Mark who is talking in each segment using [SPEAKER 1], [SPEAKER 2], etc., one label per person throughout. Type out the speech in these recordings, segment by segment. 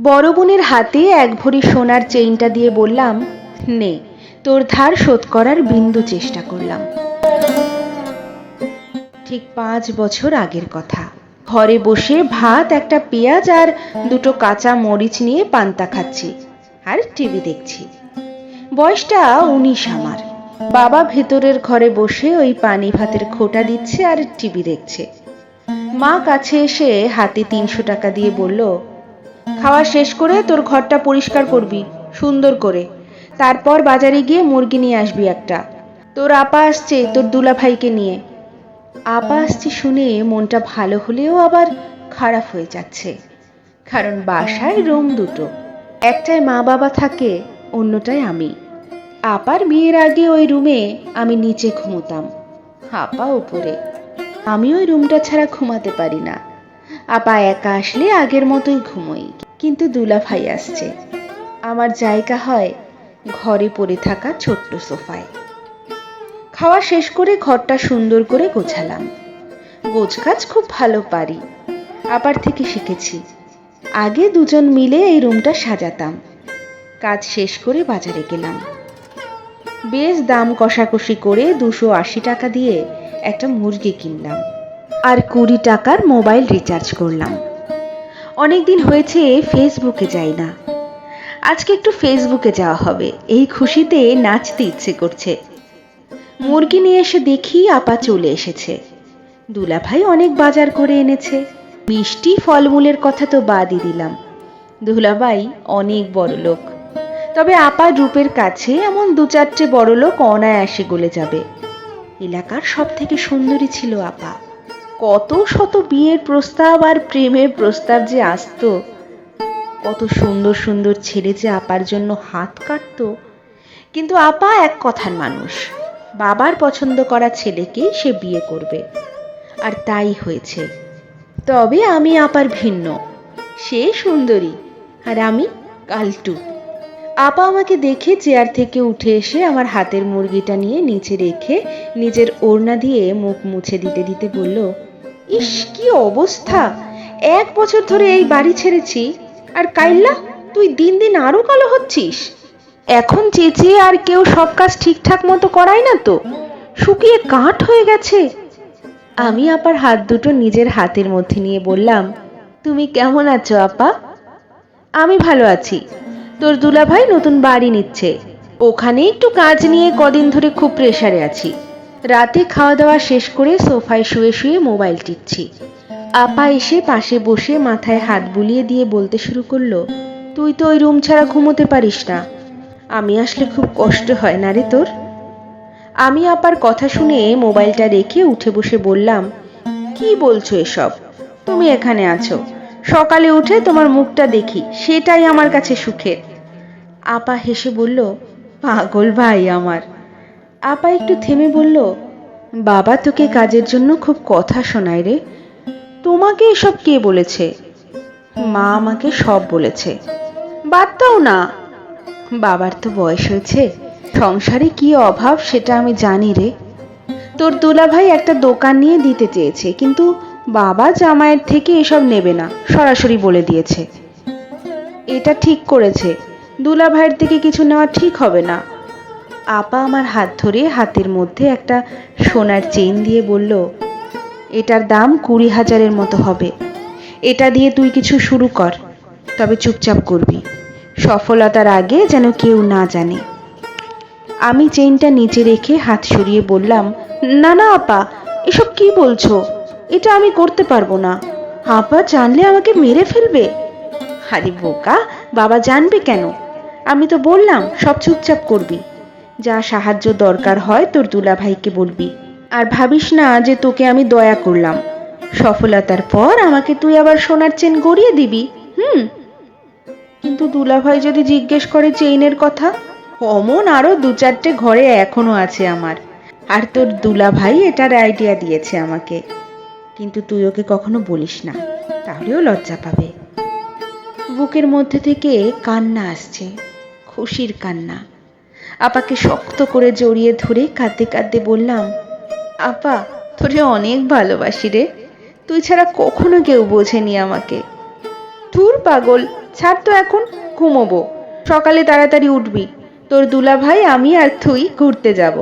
[SPEAKER 1] বড় বোনের হাতে এক ভরি সোনার চেইনটা দিয়ে বললাম, নে, তোর ধার শোধ করার বিন্দু চেষ্টা করলাম। ঠিক 5 বছর আগের কথা। ঘরে বসে ভাত, একটা পেঁয়াজ আর দুটো কাঁচা মরিচ নিয়ে পান্তা খাচ্ছি আর টিভি দেখছি। বয়সটা 19 আমার। বাবা ভেতরের ঘরে বসে ওই পানি ভাতের খোঁটা দিচ্ছে আর টিভি দেখছে। মা কাছে এসে হাতে 300 টাকা দিয়ে বলল, খাওয়া শেষ করে তোর ঘরটা পরিষ্কার করবি সুন্দর করে, তারপর বাজারে গিয়ে মুরগি নিয়ে আসবি একটা। তোর আপা আসছে তোর দুলাভাইকে নিয়ে। আপা আসছে শুনে মনটা ভালো হলেও আবার খারাপ হয়ে যাচ্ছে, কারণ বাসায় রুম দুটো, একটায় মা বাবা থাকে, অন্যটায় আমি। আপার বিয়ের আগে ওই রুমে আমি নিচে ঘুমোতাম, আপা উপরে। আমি ওই রুমটা ছাড়া ঘুমাতে পারি না। আপা একা আসলে আগের মতোই ঘুমোই, কিন্তু দুলাভাই আসছে, আমার জায়গা হয় ঘরে পড়ে থাকা ছোট্ট সোফায়। খাওয়া শেষ করে ঘরটা সুন্দর করে গোছালাম। গোছকাজ খুব ভালো পারি, আপার থেকে শিখেছি। আগে দুজন মিলে এই রুমটা সাজাতাম। কাজ শেষ করে বাজারে গেলাম। বেশ দাম কষাকষি করে 280 টাকা দিয়ে একটা মুরগি কিনলাম আর 20 টাকার মোবাইল রিচার্জ করলাম। অনেকদিন হয়েছে ফেসবুকে যাই না, আজকে একটু ফেসবুকে যাওয়া হবে, এই খুশিতে নাচতে ইচ্ছে করছে। মুরগি নিয়ে এসে দেখি আপা চলে এসেছে। দুলাভাই অনেক বাজার করে এনেছে। মিষ্টি ফলমূলের কথা তো বাদই দিলাম, দুলাভাই অনেক বড় লোক। তবে আপার রূপের কাছে এমন 2-4টে বড় লোক অনায়াসে গলে যাবে। এলাকার সব থেকে সুন্দরী ছিল আপা। কত শত বিয়ের প্রস্তাব আর প্রেমের প্রস্তাব যে আসতো, কত সুন্দর সুন্দর ছেলে যে আপার জন্য হাত কাটতো। কিন্তু আপা এক কথার মানুষ, বাবার পছন্দ করা ছেলেকেই সে বিয়ে করবে, আর তাই হয়েছে। তবে আমি আপার ভিন্ন, সে সুন্দরী আর আমি কালটু। আপা আমাকে দেখে চেয়ার থেকে উঠে এসে আমার হাতের মুরগিটা নিয়ে নিচে রেখে নিজের ওড়না দিয়ে মুখ মুছে দিতে দিতে বলল, ইস কি অবস্থা, 1 বছর ধরে এই বাড়ি ছেড়েছি, আর কাইল্লা তুই দিন দিন আরো কালো হচ্ছিস। এখন চেঁচিয়ে আর কেউ সব কাজ ঠিকঠাক মতো করায় না তো, শুকিয়ে কাঠ হয়ে গেছে। আমি আপার হাত দুটো নিজের হাতের মধ্যে নিয়ে বললাম, তুমি কেমন আছো আপা? আমি ভালো আছি। তোর দুলাভাই নতুন বাড়ি নিচ্ছে, ওখানে একটু কাজ নিয়ে কদিন ধরে খুব প্রেসারে আছি। রাতে খাওয়া দাওয়া শেষ করে সোফায় শুয়ে শুয়ে মোবাইল টিপছি। আপা এসে পাশে বসে মাথায় হাত বুলিয়ে দিয়ে বলতে শুরু করলো, তুই তো ওই রুম ছাড়া ঘুমোতে পারিস না, আমি আসলে খুব কষ্ট হয় না রে তোর? আমি আপার কথা শুনে মোবাইলটা রেখে উঠে বসে বললাম, কি বলছো এসব? তুমি এখানে আছো, সকালে উঠে তোমার মুখটা দেখি, সেটাই আমার কাছে সুখের। আপা হেসে বলল, পাগল ভাই আমার। আপা একটু থেমে বলল, বাবা তোকে কাজের জন্য খুব কথা শোনায় রে। তোমাকে এসব কে বলেছে? মা আমাকে সব বলেছে। বাদ দাও না, বাবার তো বয়স হয়েছে, সংসারে কি অভাব সেটা আমি জানি রে। তোর দুলাভাই একটা দোকান নিয়ে দিতে চেয়েছে, কিন্তু বাবা জামাইয়ের থেকে এসব নেবে না, সরাসরি বলে দিয়েছে। এটা ঠিক করেছে, দুলাভাইয়ের থেকে কিছু নেওয়া ঠিক হবে না। আপা আমার হাত ধরে হাতের মধ্যে একটা সোনার চেইন দিয়ে বলল, এটার দাম 20,000-এর মতো হবে। এটা দিয়ে তুই কিছু শুরু কর, তবে চুপচাপ করবি, সফলতার আগে যেন কেউ না জানে। আমি চেইনটা নিচে রেখে হাত সরিয়ে বললাম, না না আপা, এসব কি বলছো? এটা আমি করতে পারবো না, আপা জানলে আমাকে মেরে ফেলবে। আরে বোকা, বাবা জানবে কেন? আমি তো বললাম সব চুপচাপ করবি, যা সাহায্য দরকার হয় তোর দুলাভাইকে বলবি, আর ভাবিস না যে তোকে আমি দয়া করলাম। সফলতার পর আমাকে তুই আবার সোনার চেন গড়িয়ে দিবি। কিন্তু দুলাভাই যদি জিজ্ঞেস করে চেইনের কথা? অমন আরো 2-4টে ঘরে এখনো আছে আমার, আর তোর দুলাভাই এটার আইডিয়া দিয়েছে আমাকে। কিন্তু তুই ওকে কখনো বলিস না, তাহলেও লজ্জা পাবে। বুকের মধ্যে থেকে কান্না আসছে, খুশির কান্না। আপাকে শক্ত করে জড়িয়ে ধরে কাঁদতে কাঁদতে বললাম, আপা তোরে অনেক ভালোবাসি রে, তুই ছাড়া কখনো কেউ বোঝেনি আমাকে। ধুর পাগল, ছাড় তো, এখন ঘুমোবো, সকালে তাড়াতাড়ি উঠবি। তোর দুলাভাই, আমি আর তুই ঘুরতে যাব।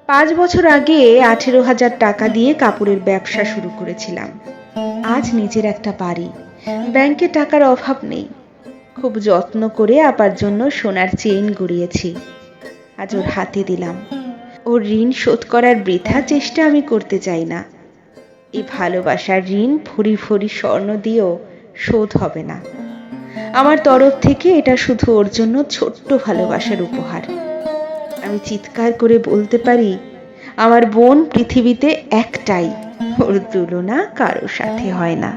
[SPEAKER 1] 5 বছর আগে 18,000 টাকা দিয়ে কাপড়ের ব্যবসা শুরু করেছিলাম। আজ নিজের একটা বাড়ি, ব্যাংকে টাকার অভাব নেই। খুব যত্ন করে আপার জন্য সোনার চেইন গড়িয়েছি, আজ ওর হাতে দিলাম। ওর ঋণ শোধ করার বৃথা চেষ্টা আমি করতে চাই না। এই ভালোবাসার ঋণ ভরি ভরি স্বর্ণ দিয়েও শোধ হবে না। আমার তরফ থেকে এটা শুধু ওর জন্য ছোট্ট ভালোবাসার উপহার। আমি চিৎকার করে বলতে পারি, আমার বোন পৃথিবীতে একটাই, ওর তুলনা কারো সাথে হয় না।